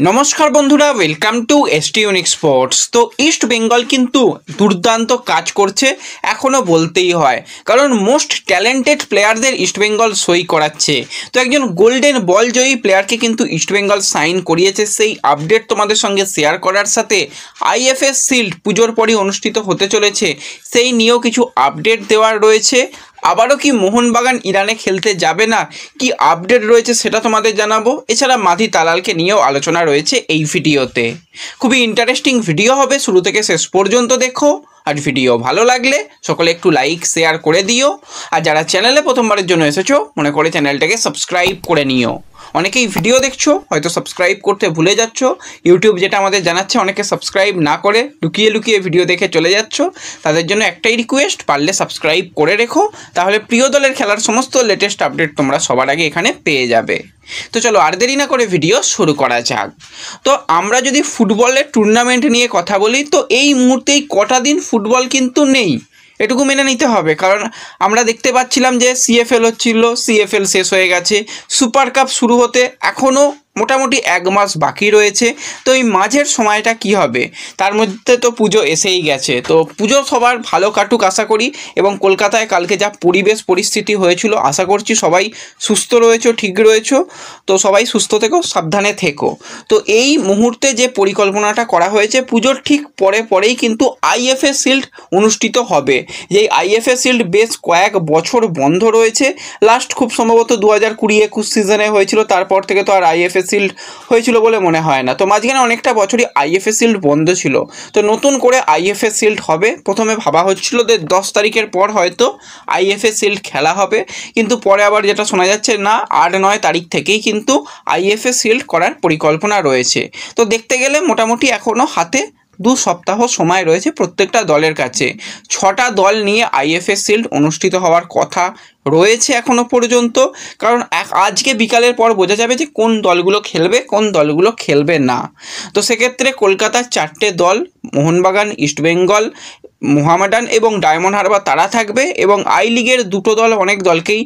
নমস্কার বন্ধুরা, welcome to ST unique sports. তো ইস্ট বেঙ্গল কিন্তু দুর্দান্ত কাজ করছে, এখনও বলতেই হয়, কারণ মোস্ট ট্যালেন্টেড প্লেয়ারদের ইস্ট বেঙ্গল সই করাচ্ছে। তো একজন গোল্ডেন বল জয়ী প্লেয়ারকে কিন্তু ইস্ট বেঙ্গল সাইন করিয়েছে। সেই আপডেট তোমাদের সঙ্গে শেয়ার করার সাথে আইএফএস শিল্ড পুজোর পরই অনুষ্ঠিত হতে চলেছে, সেই নিয়েও কিছু আপডেট দেওয়ার রয়েছে। আবারও কি মোহনবাগান ইরানে খেলতে যাবে না, কি আপডেট রয়েছে সেটা তোমাদের জানাবো। এছাড়া মাধি তালালকে নিয়েও আলোচনা রয়েছে এই ভিডিওতে। খুবই ইন্টারেস্টিং ভিডিও হবে, শুরু থেকে শেষ পর্যন্ত দেখো। আর ভিডিও ভালো লাগলে সকলে একটু লাইক শেয়ার করে দিও। আর যারা চ্যানেলে প্রথমবারের জন্য এসেছো, মনে করে চ্যানেলটাকে সাবস্ক্রাইব করে নিও। অনেকেই ভিডিও দেখছো, হয়তো সাবস্ক্রাইব করতে ভুলে যাচ্ছ। ইউটিউব যেটা আমাদের জানাচ্ছে, অনেকে সাবস্ক্রাইব না করে লুকিয়ে লুকিয়ে ভিডিও দেখে চলে যাচ্ছ। তাদের জন্য একটাই রিকোয়েস্ট, পারলে সাবস্ক্রাইব করে রেখো, তাহলে প্রিয় দলের খেলার সমস্ত লেটেস্ট আপডেট তোমরা সবার আগে এখানে পেয়ে যাবে। তো চলো আর দেরি না করে ভিডিও শুরু করা যাক। তো আমরা যদি ফুটবলের টুর্নামেন্ট নিয়ে কথা বলি, তো এই মুহূর্তেই কটা দিন ফুটবল কিন্তু নেই, এটুকু মেনে নিতে হবে। কারণ আমরা দেখতে পাচ্ছিলাম যে সিএফএল হচ্ছিল, সিএফএল শেষ হয়ে গেছে, সুপার কাপ শুরু হতে এখনও মোটামুটি 1 মাস বাকি রয়েছে। তো এই মাঝের সময়টা কি হবে, তার মধ্যে তো পুজো এসেই গেছে। তো পুজো সবার ভালো কাটুক আশা করি। এবং কলকাতায় কালকে যা পরিস্থিতি হয়েছিল, আশা করছি সবাই সুস্থ রয়েছো, ঠিক রয়েছো। তো সবাই সুস্থ থেকো, সাবধানে থেকো। তো এই মুহূর্তে যে পরিকল্পনাটা করা হয়েছে, পুজোর ঠিক পরেই কিন্তু আইএফএ শিল্ড অনুষ্ঠিত হবে। যেই আইএফএ শিল্ড বেশ কয়েক বছর বন্ধ রয়েছে, লাস্ট খুব সম্ভবত 2020-21 সিজনে হয়েছিল, তারপর থেকে তো আর আইএফএ শিল্ড হয়েছিল বলে মনে হয় না। তো মাঝখানে অনেকটা বছরই আইএফএ শিল্ড বন্ধ ছিল। তো নতুন করে আইএফএ শিল্ড হবে। প্রথমে ভাবা হচ্ছিল যে 10 তারিখের পর হয়তো আইএফএ শিল্ড খেলা হবে, কিন্তু পরে আবার যেটা শোনা যাচ্ছে, না 8-9 তারিখ থেকেই কিন্তু আইএফএ শিল্ড করার পরিকল্পনা রয়েছে। তো দেখতে গেলে মোটামুটি এখনও হাতে 2 সপ্তাহ সময় রয়েছে প্রত্যেকটা দলের কাছে। 6টা দল নিয়ে আইএফএ শিল্ড অনুষ্ঠিত হওয়ার কথা রয়েছে এখনও পর্যন্ত। কারণ আজকে বিকালের পর বোঝা যাবে যে কোন দলগুলো খেলবে, কোন দলগুলো খেলবে না। তো সেক্ষেত্রে কলকাতার 4টে দল, মোহনবাগান, ইস্টবেঙ্গল, মোহামেডান এবং ডায়মন্ড হারবার, তারা থাকবে। এবং আই লিগের 2টো দল, অনেক দলকেই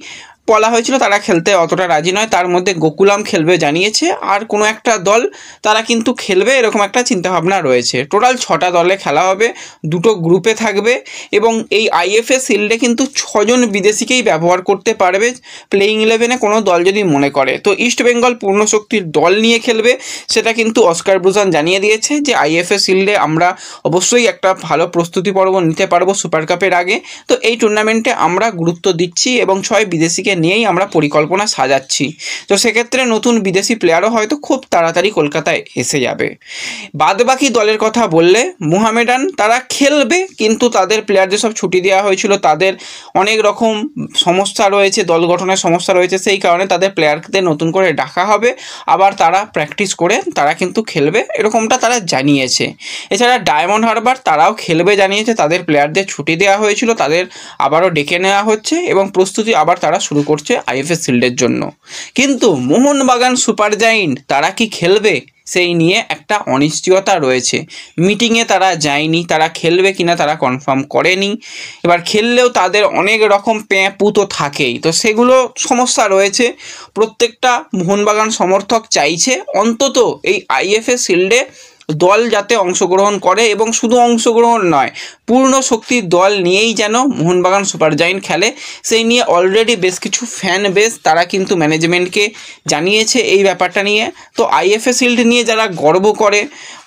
বলা হয়েছিল তারা খেলতে অতটা রাজি নয়, তার মধ্যে গোকুলাম খেলবে জানিয়েছে, আর কোনো একটা দল তারা কিন্তু খেলবে, এরকম একটা চিন্তাভাবনা রয়েছে। টোটাল 6টা দলে খেলা হবে, 2টো গ্রুপে থাকবে। এবং এই আইএফএ শিল্ডে কিন্তু 6 জন বিদেশিকেই ব্যবহার করতে পারবে প্লেইং 11-এ কোনো দল যদি মনে করে। তো ইস্ট বেঙ্গল পূর্ণ শক্তির দল নিয়ে খেলবে, সেটা কিন্তু অস্কার ব্রুজান জানিয়ে দিয়েছে যে আইএফএ শিল্ডে আমরা অবশ্যই একটা ভালো প্রস্তুতি পর্ব নিতে পারবো সুপার কাপের আগে। তো এই টুর্নামেন্টে আমরা গুরুত্ব দিচ্ছি এবং 6 বিদেশিকে নিয়েই আমরা পরিকল্পনা সাজাচ্ছি। তো সেক্ষেত্রে নতুন বিদেশি প্লেয়ারও হয়তো খুব তাড়াতাড়ি কলকাতায় এসে যাবে। বাদবাকি দলের কথা বললে, মোহামেডান তারা খেলবে, কিন্তু তাদের প্লেয়ারদের সব ছুটি দেওয়া হয়েছিল, তাদের অনেক রকম সমস্যা রয়েছে, দল গঠনের সমস্যা রয়েছে, সেই কারণে তাদের প্লেয়ারদের নতুন করে ডাকা হবে, আবার তারা প্র্যাকটিস করে তারা কিন্তু খেলবে, এরকমটা তারা জানিয়েছে। এছাড়া ডায়মন্ড হারবার তারাও খেলবে জানিয়েছে, তাদের প্লেয়ারদের ছুটি দেওয়া হয়েছিল, তাদের আবারও ডেকে নেওয়া হচ্ছে এবং প্রস্তুতি আবার তারা শুরু করছে আইএফএ শিল্ডের জন্য। কিন্তু মোহনবাগান সুপার জায়েন্ট তারা কি খেলবে, সেই নিয়ে একটা অনিশ্চয়তা রয়েছে। মিটিংয়ে তারা যায়নি, তারা খেলবে কিনা তারা কনফার্ম করেনি। এবার খেললেও তাদের অনেক রকম প্যাঁপু তো থাকেই, তো সেগুলো সমস্যা রয়েছে। প্রত্যেকটা মোহনবাগান সমর্থক চাইছে অন্তত এই আইএফএ শিল্ডে দল যাতে অংশগ্রহণ করে, এবং শুধু অংশগ্রহণ নয়, পূর্ণ শক্তির দল নিয়েই যেন মোহনবাগান সুপার জায়েন্ট খেলে। সেই নিয়ে অলরেডি বেশ কিছু ফ্যান বেস তারা কিন্তু ম্যানেজমেন্টকে জানিয়েছে এই ব্যাপারটা নিয়ে। তো আইএফএ শিল্ড নিয়ে যারা গর্ব করে,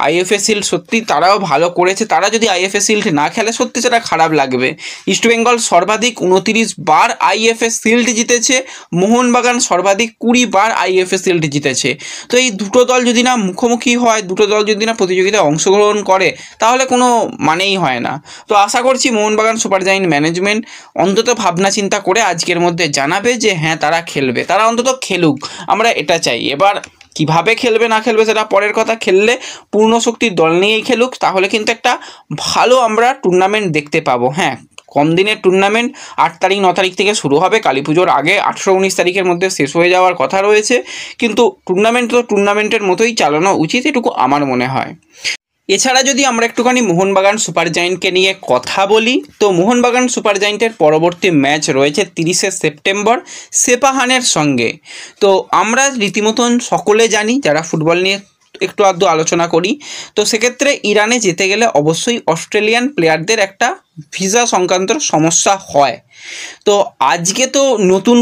আইএফএ শিল্ড সত্যি তারাও ভালো করেছে, তারা যদি আইএফএ শিল্ড না খেলে সত্যি সেটা খারাপ লাগবে। ইস্টবেঙ্গল সর্বাধিক 29 বার আইএফএ শিল্ড জিতেছে, মোহনবাগান সর্বাধিক 20 বার আইএফএ শিল্ড জিতেছে। তো এই দুটো দল যদি না মুখোমুখি হয়, দুটো দল যদি না প্রতিযোগিতায় অংশগ্রহণ করে, তাহলে কোনো মানেই হয় না। তো আশা করছি মোহনবাগান সুপার জায়েন্ট ম্যানেজমেন্ট অন্তত ভাবনা চিন্তা করে আজকের মধ্যে জানাবে যে হ্যাঁ তারা খেলবে, তারা অন্তত খেলুক, আমরা এটা চাই। এবার কিভাবে খেলবে না খেলবে সেটা পরের কথা, খেললে পূর্ণ শক্তির দল নিয়েই খেলুক, তাহলে কিন্তু একটা ভালো আমরা টুর্নামেন্ট দেখতে পাবো। হ্যাঁ, কম দিনের টুর্নামেন্ট, 8 তারিখ 9 তারিখ থেকে শুরু হবে, কালী পুজোর আগে 18-19 তারিখের মধ্যে শেষ হয়ে যাওয়ার কথা রয়েছে। কিন্তু টুর্নামেন্ট তো টুর্নামেন্টের মতোই চালানো উচিত, এটুকু আমার মনে হয়। এছাড়া যদি আমরা একটুখানি মোহনবাগান সুপার জায়েন্টকে নিয়ে কথা বলি, তো মোহনবাগান সুপার জায়েন্টের পরবর্তী ম্যাচ রয়েছে 30শে সেপ্টেম্বর সেপাহানের সঙ্গে। তো আমরা রীতিমতন সকলে জানি, যারা ফুটবল নিয়ে একটু আধটু আলোচনা করি। তো সেক্ষেত্রে ইরানে যেতে গেলে অবশ্যই অস্ট্রেলিয়ান প্লেয়ারদের একটা ভিসা সংক্রান্ত সমস্যা হয়। তো আজকে তো নতুন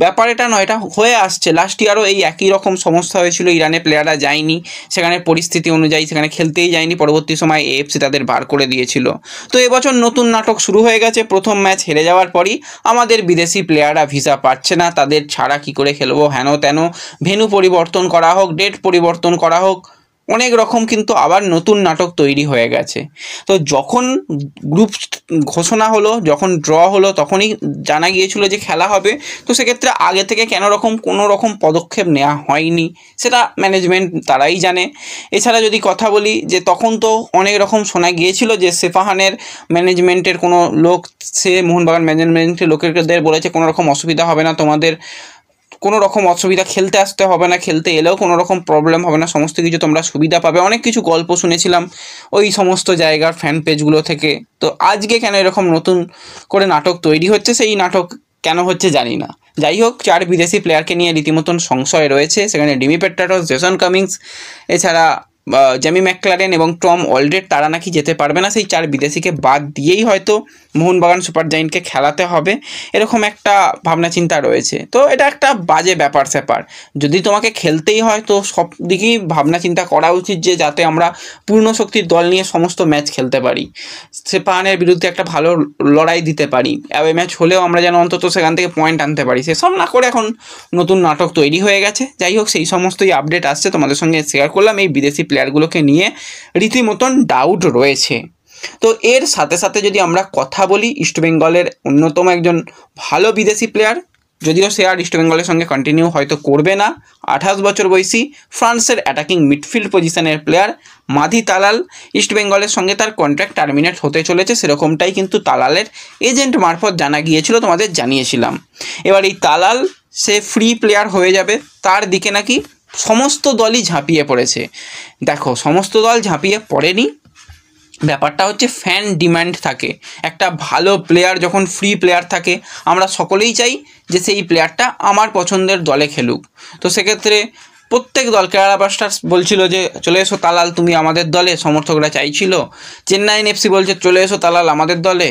ব্যাপার এটা নয়, এটা হয়ে আসছে। লাস্ট ইয়ারও এই একই রকম সমস্যা হয়েছিল, ইরানে প্লেয়াররা যায়নি, সেখানে পরিস্থিতি অনুযায়ী সেখানে খেলতেই যায়নি, পরবর্তী সময় এএফসি তাদের বার করে দিয়েছিল। তো এবছর নতুন নাটক শুরু হয়ে গেছে। প্রথম ম্যাচ হেরে যাওয়ার পরই আমাদের বিদেশি প্লেয়াররা ভিসা পাচ্ছে না, তাদের ছাড়া কি করে খেলবো, হেন তেন, ভেন্যু পরিবর্তন করা হোক, ডেট পরিবর্তন করা হোক, অনেক রকম কিন্তু আবার নতুন নাটক তৈরি হয়ে গেছে। তো যখন গ্রুপ ঘোষণা হলো, যখন ড্র হলো, তখনই জানা গিয়েছিল যে খেলা হবে। তো সেক্ষেত্রে আগে থেকে কোনো রকম পদক্ষেপ নেওয়া হয়নি, সেটা ম্যানেজমেন্ট তারাই জানে। এছাড়া যদি কথা বলি যে তখন তো অনেক রকম শোনা গিয়েছিল যে সেফাহানের ম্যানেজমেন্টের কোনো লোক, সে মোহনবাগান ম্যানেজমেন্টের লোকেদের বলেছে কোনো রকম অসুবিধা হবে না, তোমাদের কোনো রকম অসুবিধা, খেলতে আসতে হবে না, খেলতে এলেও কোনো রকম প্রবলেম হবে না, সমস্ত কিছু তোমরা সুবিধা পাবে। অনেক কিছু গল্প শুনেছিলাম ওই সমস্ত জায়গার ফ্যান পেজগুলো থেকে। তো আজকে কেন এরকম নতুন করে নাটক তৈরি হচ্ছে, সেই নাটক কেন হচ্ছে জানি না। যাই হোক, 4 বিদেশি প্লেয়ারকে নিয়ে রীতিমতন সংশয় রয়েছে। সেখানে ডিমি পেট্রাটস, জেসন কামিংস, এছাড়া জেমি ম্যাকক্লারেন এবং টম অলড্রেড, তারা নাকি যেতে পারবে না। সেই 4 বিদেশিকে বাদ দিয়েই হয়তো মোহনবাগান সুপার জায়েন্টকে খেলাতে হবে, এরকম একটা ভাবনা চিন্তা রয়েছে। তো এটা একটা বাজে ব্যাপার স্যাপার। যদি তোমাকে খেলতেই হয় তো সব দিকেই ভাবনা চিন্তা করা উচিত, যে যাতে আমরা পূর্ণ শক্তির দল নিয়ে সমস্ত ম্যাচ খেলতে পারি, সেপাহানের বিরুদ্ধে একটা ভালো লড়াই দিতে পারি, অ্যাওয়ে ম্যাচ হলেও আমরা যেন অন্তত সেখান থেকে পয়েন্ট আনতে পারি। সেসব না করে এখন নতুন নাটক তৈরি হয়ে গেছে। যাই হোক, সেই সমস্তই আপডেট আসছে, তোমাদের সঙ্গে শেয়ার করলাম। এই বিদেশি প্লেয়ারগুলোকে নিয়ে রীতিমতন ডাউট রয়েছে। তো এর সাথে সাথে যদি আমরা কথা বলি, ইস্টবেঙ্গলের অন্যতম একজন ভালো বিদেশি প্লেয়ার, যদিও সে আর ইস্টবেঙ্গলের সঙ্গে কন্টিনিউ হয়তো করবে না, 28 বছর বয়সী ফ্রান্সের অ্যাটাকিং মিডফিল্ড পজিশনের প্লেয়ার মাধি তালাল, ইস্টবেঙ্গলের সঙ্গে তার কন্ট্রাক্ট টার্মিনেট হতে চলেছে, সেরকমটাই কিন্তু তালালের এজেন্ট মারফত জানা গিয়েছিল, তোমাদের জানিয়েছিলাম। এবার এই তালাল সে ফ্রি প্লেয়ার হয়ে যাবে, তার দিকে নাকি সমস্ত দলই ঝাঁপিয়ে পড়েছে। দেখো, সমস্ত দল ঝাঁপিয়ে পড়েনি, ব্যাপারটা হচ্ছে ফ্যান ডিমান্ড থাকে। একটা ভালো প্লেয়ার যখন ফ্রি প্লেয়ার থাকে, আমরা সকলেই চাই যে সেই প্লেয়ারটা আমার পছন্দের দলে খেলুক। তো সেক্ষেত্রে প্রত্যেক দল, কেরালা ব্লাস্টার্স বলছিল যে চলে এসো তালাল তুমি আমাদের দলে, সমর্থকরা চাইছিল। চেন্নাইন এফসি বলছে চলে এসো তালাল আমাদের দলে।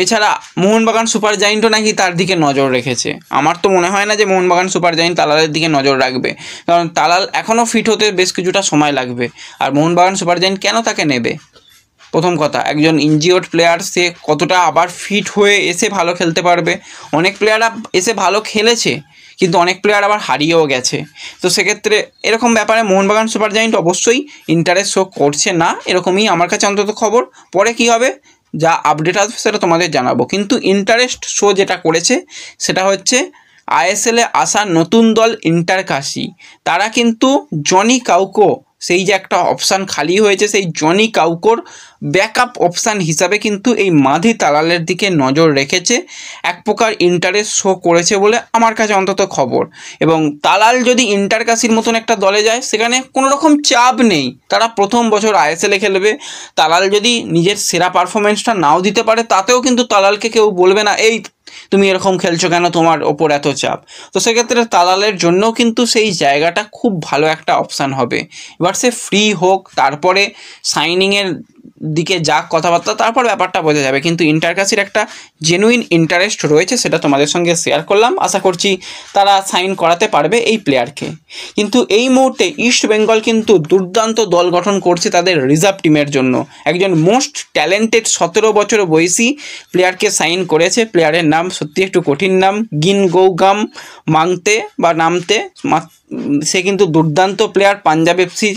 এছাড়া মোহনবাগান সুপার জায়েন্টও নাকি তার দিকে নজর রেখেছে। আমার তো মনে হয় না যে মোহনবাগান সুপার জায়েন্ট তালালের দিকে নজর রাখবে, কারণ তালাল এখনও ফিট হতে বেশ কিছুটা সময় লাগবে। আর মোহনবাগান সুপার জায়েন্ট কেন তাকে নেবে? প্রথম কথা, একজন ইনজিওর্ড প্লেয়ার, সে কতটা আবার ফিট হয়ে এসে ভালো খেলতে পারবে? অনেক প্লেয়াররা এসে ভালো খেলেছে, কিন্তু অনেক প্লেয়ার আবার হারিয়েও গেছে। তো সেক্ষেত্রে এরকম ব্যাপারে মোহনবাগান সুপার জায়েন্ট অবশ্যই ইন্টারেস্ট শো করছে না, এরকমই আমার কাছে অন্তত খবর। পরে কী হবে, যা আপডেট আসবে সেটা তোমাদের জানাবো। কিন্তু ইন্টারেস্ট শো যেটা করেছে সেটা হচ্ছে আইএসএলে আসা নতুন দল ইন্টারকাশি, তারা কিন্তু জনি কাউকো, সেই যে একটা অপশান খালি হয়েছে, সেই জনি কাউকোর ব্যাকআপ অপশান হিসাবে কিন্তু এই মাধি তালালের দিকে নজর রেখেছে, এক প্রকার ইন্টারেস্ট শো করেছে বলে আমার কাছে অন্তত খবর। এবং তালাল যদি ইন্টারকাশির মতন একটা দলে যায়, সেখানে কোনো রকম চাপ নেই, তারা প্রথম বছর আইএসএলে খেলবে। তালাল যদি নিজের সেরা পারফরমেন্সটা নাও দিতে পারে, তাতেও কিন্তু তালালকে কেউ বলবে না এই তুমি এরকম খেলছো কেন, তোমার ওপর এত চাপ। তো সেক্ষেত্রে তালালের জন্যও কিন্তু সেই জায়গাটা খুব ভালো একটা অপশান হবে। এবার সে ফ্রি হোক, তারপরে সাইনিংয়ের দিকে যাক কথাবার্তা, তারপর ব্যাপারটা বোঝা যাবে। কিন্তু ইন্টারকাশির একটা জেনুইন ইন্টারেস্ট রয়েছে, সেটা তোমাদের সঙ্গে শেয়ার করলাম। আশা করছি তারা সাইন করাতে পারবে এই প্লেয়ারকে। কিন্তু এই মুহূর্তে ইস্ট বেঙ্গল কিন্তু দুর্দান্ত দল গঠন করছে তাদের রিজার্ভ টিমের জন্য। একজন মোস্ট ট্যালেন্টেড 17 বছর বয়সী প্লেয়ারকে সাইন করেছে। প্লেয়ারের নাম সত্যি একটু কঠিন নাম, গিনগৌগাম মাংতে বা নামতে। সে কিন্তু দুর্দান্ত player, Punjab FC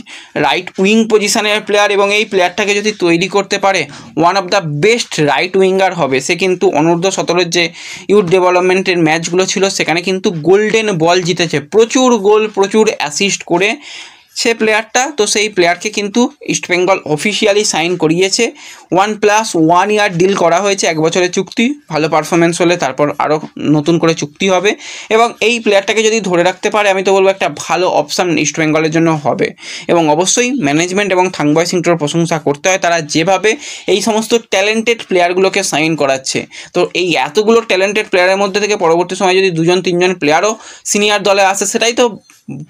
right wing পজিশনের প্লেয়ার, এবং এই প্লেয়ারটাকে যদি তৈরি করতে পারে, one of the best right winger হবে। সে কিন্তু অনূর্ধ্ব 17 যে ইউথ ডেভেলপমেন্টের ম্যাচগুলো ছিল, সেখানে কিন্তু গোল্ডেন বল জিতেছে, প্রচুর গোল, প্রচুর অ্যাসিস্ট করে সে প্লেয়ারটা। তো সেই প্লেয়ারকে কিন্তু ইস্টবেঙ্গল অফিসিয়ালি সাইন করিয়েছে। 1+1 ইয়ার ডিল করা হয়েছে, 1 বছরের চুক্তি। ভালো পারফরমেন্স হলে তারপর আরও নতুন করে চুক্তি হবে, এবং এই প্লেয়ারটাকে যদি ধরে রাখতে পারে, আমি তো বলবো একটা ভালো অপশান ইস্টবেঙ্গলের জন্য হবে। এবং অবশ্যই ম্যানেজমেন্ট এবং থাংবয় সিংটোর প্রশংসা করতে হয়, তারা যেভাবে এই সমস্ত ট্যালেন্টেড প্লেয়ারগুলোকে সাইন করাচ্ছে। তো এই এতগুলো ট্যালেন্টেড প্লেয়ারের মধ্যে থেকে পরবর্তী সময় যদি 2-3 জন প্লেয়ারও সিনিয়র দলে আসে, সেটাই তো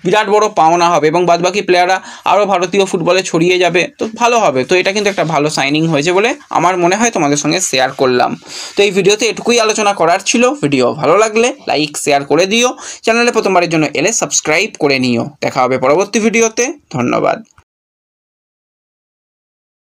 বিরাট বড় পাওনা হবে এবং বাদবাকি প্লেয়াররা আরও ভারতীয় ফুটবলে ছড়িয়ে যাবে, তো ভালো হবে। তো এটা কিন্তু একটা ভালো সাইনিং হয়েছে বলে আমার মনে হয়, তোমাদের সঙ্গে শেয়ার করলাম। তো এই ভিডিওতে এটুকুই আলোচনা করার ছিল। ভিডিও ভালো লাগলে লাইক শেয়ার করে দিও, চ্যানেলে প্রথমবারের জন্য এলে সাবস্ক্রাইব করে নিও। দেখা হবে পরবর্তী ভিডিওতে। ধন্যবাদ।